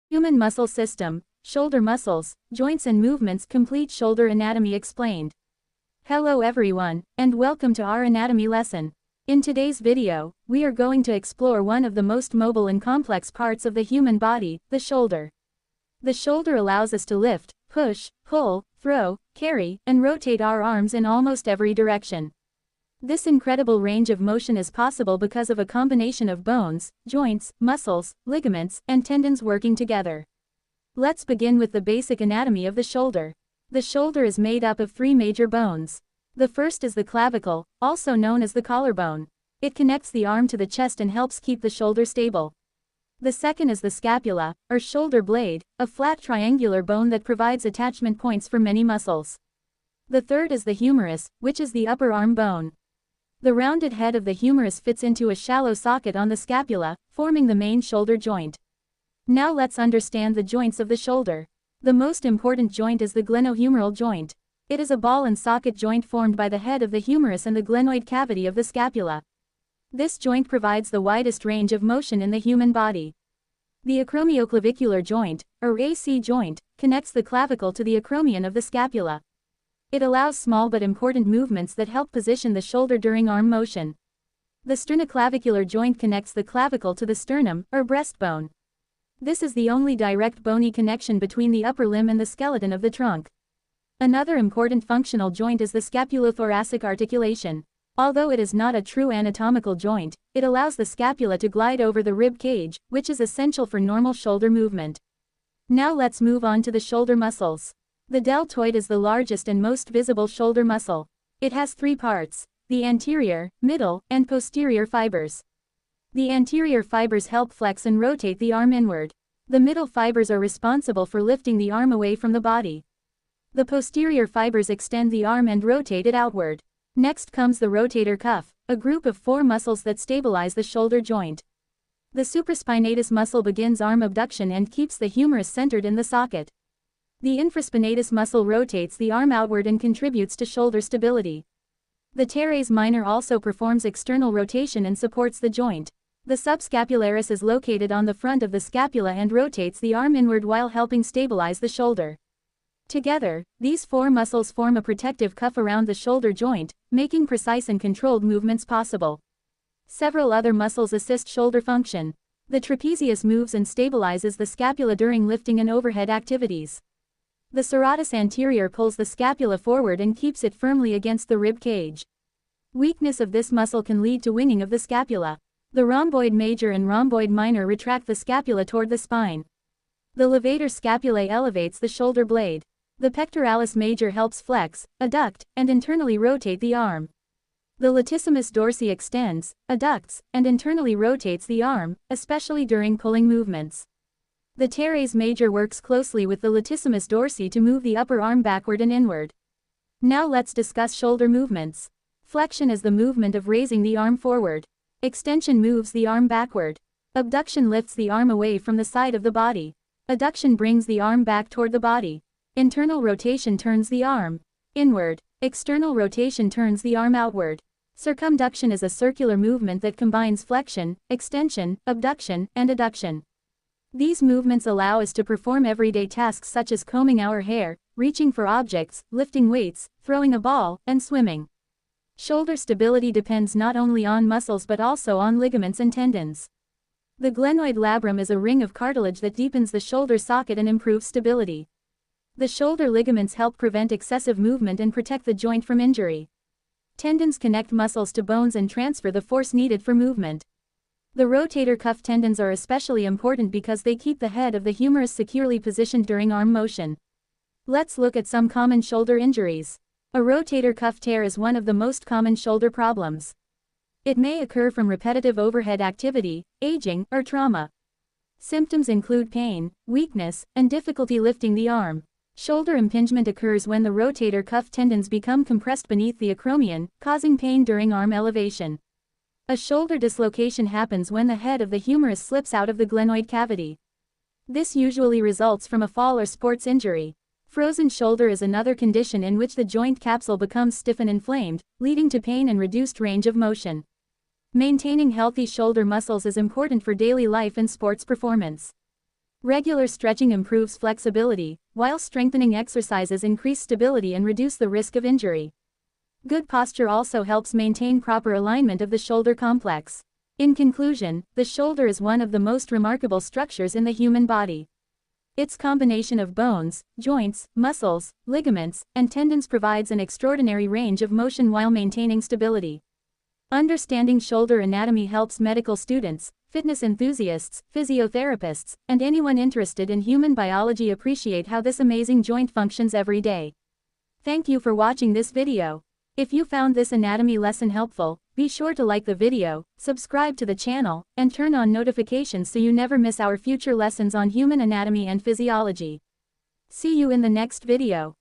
Human muscle system, shoulder muscles, joints and movements. Complete shoulder anatomy explained. Hello everyone, and welcome to our anatomy lesson. In today's video, we are going to explore one of the most mobile and complex parts of the human body, the shoulder. The shoulder allows us to lift, push, pull, throw, carry, and rotate our arms in almost every direction. This incredible range of motion is possible because of a combination of bones, joints, muscles, ligaments, and tendons working together. Let's begin with the basic anatomy of the shoulder. The shoulder is made up of three major bones. The first is the clavicle, also known as the collarbone. It connects the arm to the chest and helps keep the shoulder stable. The second is the scapula, or shoulder blade, a flat triangular bone that provides attachment points for many muscles. The third is the humerus, which is the upper arm bone. The rounded head of the humerus fits into a shallow socket on the scapula, forming the main shoulder joint. Now let's understand the joints of the shoulder. The most important joint is the glenohumeral joint. It is a ball and socket joint formed by the head of the humerus and the glenoid cavity of the scapula. This joint provides the widest range of motion in the human body. The acromioclavicular joint, or AC joint, connects the clavicle to the acromion of the scapula. It allows small but important movements that help position the shoulder during arm motion. The sternoclavicular joint connects the clavicle to the sternum, or breastbone. This is the only direct bony connection between the upper limb and the skeleton of the trunk. Another important functional joint is the scapulothoracic articulation. Although it is not a true anatomical joint, it allows the scapula to glide over the rib cage, which is essential for normal shoulder movement. Now let's move on to the shoulder muscles. The deltoid is the largest and most visible shoulder muscle. It has three parts: the anterior, middle, and posterior fibers. The anterior fibers help flex and rotate the arm inward. The middle fibers are responsible for lifting the arm away from the body. The posterior fibers extend the arm and rotate it outward. Next comes the rotator cuff, a group of four muscles that stabilize the shoulder joint. The supraspinatus muscle begins arm abduction and keeps the humerus centered in the socket. The infraspinatus muscle rotates the arm outward and contributes to shoulder stability. The teres minor also performs external rotation and supports the joint. The subscapularis is located on the front of the scapula and rotates the arm inward while helping stabilize the shoulder. Together, these four muscles form a protective cuff around the shoulder joint, making precise and controlled movements possible. Several other muscles assist shoulder function. The trapezius moves and stabilizes the scapula during lifting and overhead activities. The serratus anterior pulls the scapula forward and keeps it firmly against the rib cage. Weakness of this muscle can lead to winging of the scapula. The rhomboid major and rhomboid minor retract the scapula toward the spine. The levator scapulae elevates the shoulder blade. The pectoralis major helps flex, adduct, and internally rotate the arm. The latissimus dorsi extends, adducts, and internally rotates the arm, especially during pulling movements. The teres major works closely with the latissimus dorsi to move the upper arm backward and inward. Now let's discuss shoulder movements. Flexion is the movement of raising the arm forward. Extension moves the arm backward. Abduction lifts the arm away from the side of the body. Adduction brings the arm back toward the body. Internal rotation turns the arm inward. External rotation turns the arm outward. Circumduction is a circular movement that combines flexion, extension, abduction, and adduction. These movements allow us to perform everyday tasks such as combing our hair, reaching for objects, lifting weights, throwing a ball, and swimming. Shoulder stability depends not only on muscles but also on ligaments and tendons. The glenoid labrum is a ring of cartilage that deepens the shoulder socket and improves stability. The shoulder ligaments help prevent excessive movement and protect the joint from injury. Tendons connect muscles to bones and transfer the force needed for movement. The rotator cuff tendons are especially important because they keep the head of the humerus securely positioned during arm motion. Let's look at some common shoulder injuries. A rotator cuff tear is one of the most common shoulder problems. It may occur from repetitive overhead activity, aging, or trauma. Symptoms include pain, weakness, and difficulty lifting the arm. Shoulder impingement occurs when the rotator cuff tendons become compressed beneath the acromion, causing pain during arm elevation. A shoulder dislocation happens when the head of the humerus slips out of the glenoid cavity. This usually results from a fall or sports injury. Frozen shoulder is another condition in which the joint capsule becomes stiff and inflamed, leading to pain and reduced range of motion. Maintaining healthy shoulder muscles is important for daily life and sports performance. Regular stretching improves flexibility, while strengthening exercises increase stability and reduce the risk of injury. Good posture also helps maintain proper alignment of the shoulder complex. In conclusion, the shoulder is one of the most remarkable structures in the human body. Its combination of bones, joints, muscles, ligaments, and tendons provides an extraordinary range of motion while maintaining stability. Understanding shoulder anatomy helps medical students, fitness enthusiasts, physiotherapists, and anyone interested in human biology appreciate how this amazing joint functions every day. Thank you for watching this video. If you found this anatomy lesson helpful, be sure to like the video, subscribe to the channel, and turn on notifications so you never miss our future lessons on human anatomy and physiology. See you in the next video.